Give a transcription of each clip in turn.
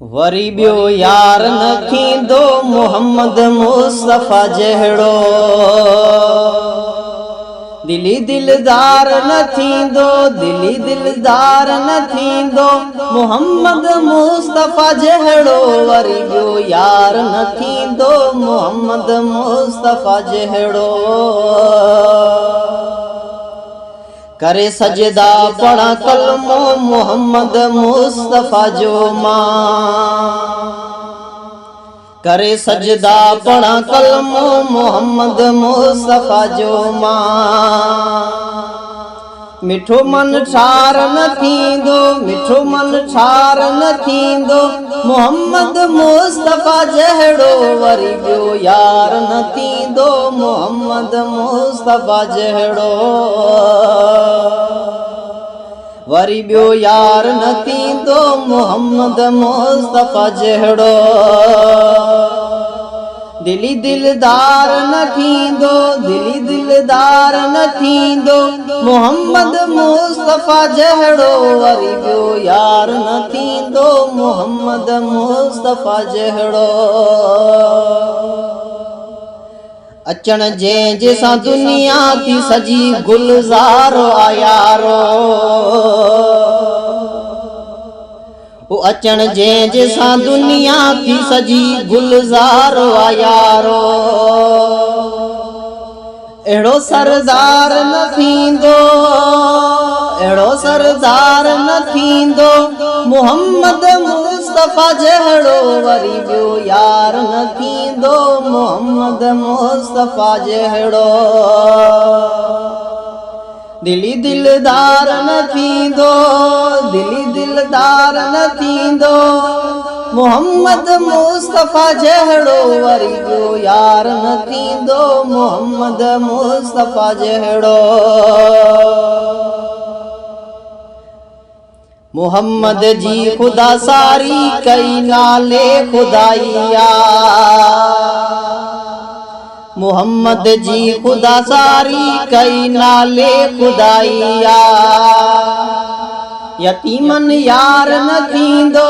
वरी बियो यार न थींदो मोहम्मद मुस्तफा जहिड़ो। दिली दिलदार न थींदो, दिली दिलदार न थींदो मोहम्मद मुस्तफा जहिड़ो। वरी बियो यार न थींदो मोहम्मद मुस्तफा जहिड़ो। करे सजदा पढ़ा कलमो मोहम्मद मुस्तफा जो मां। करे सजदा पढ़ा कलमो मोहम्मद मुस्तफा जो मां। मिठो मन ठार न थींदो, मिठो मन ठार न थींदो मोहम्मद मुस्तफा जहिड़ो। वरी बियो यार न थींदो मोहम्मद मुस्तफा जहिड़ो। वरी बियो यार न थींदो मोहम्मद मुस्तफा जहिड़ो। दिली दिलदार न थींदो, दिली दिलदार न थींदो मोहम्मद मुस्तफा जहिड़ो। वरी बियो यार न थींदो मोहम्मद मुस्तफा जहिड़ो। अचण जंहिं सां दुनिया थी सजी गुलज़ार आ यारो। ओ अचण जंहिं सां दुनिया थी सजी गुलज़ार आ यारो। अहिड़ो सरदार न थींदो, अहिड़ो सरदार न थींदो मोहम्मद मुस्तफा जहिड़ो। वरी बियो यार न थींदो मोहम्मद मुस्तफा जहिड़ो। दिली दिलदार न थींदो, दिली दिलदार न थींदो मोहम्मद मुस्तफा जहिड़ो। वरी बियो यार न थींदो मोहम्मद मुस्तफा जहिड़ो। मोहम्मद जी खुदा सारी कई नाले खुदाइया। मोहम्मद जी खुदा सारी कई नाले खुदाइया। यतीमन यार न थींदो,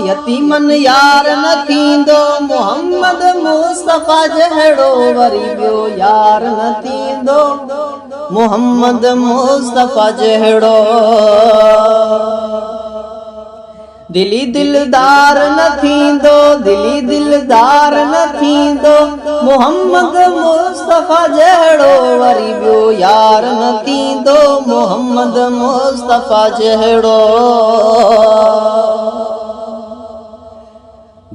यतीमन यार न थींदो मोहम्मद मुस्तफा जहिड़ो। वरी बियो यार न थींदो मोहम्मद मुस्तफा जहिड़ो। दिली दिलदार न थींदो, दिली दिलदार न थींदो मोहम्मद मुस्तफा जहिड़ो। वरी बियो यार न थींदो मोहम्मद मुस्तफा जहिड़ो।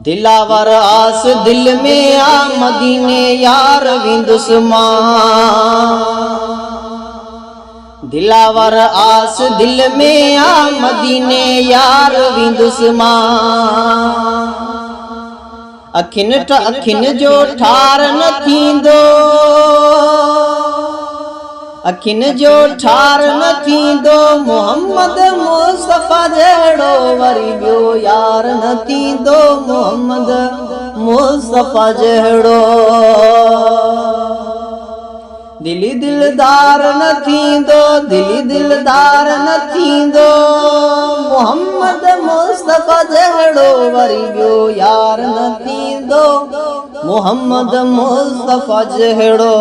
दिलावर आस दिल में आ मदीने यार विंदुस मां। दिलावर आस दिल में आ मदीने यार विंदुस मां। अखिन अखिन जो ठार न थींदो, अखिन जो ठार न थींदो मोहम्मद मुस्तफा जहिड़ो। वरी बियो यार न थींदो मोहम्मद मुस्तफा जहिड़ो। दिली दिलदार न थींदो, दिली दिलदार न थींदो मोहम्मद मुस्तफा जहिड़ो। वरी बियो यार न थींदो मोहम्मद मुस्तफा जहिड़ो।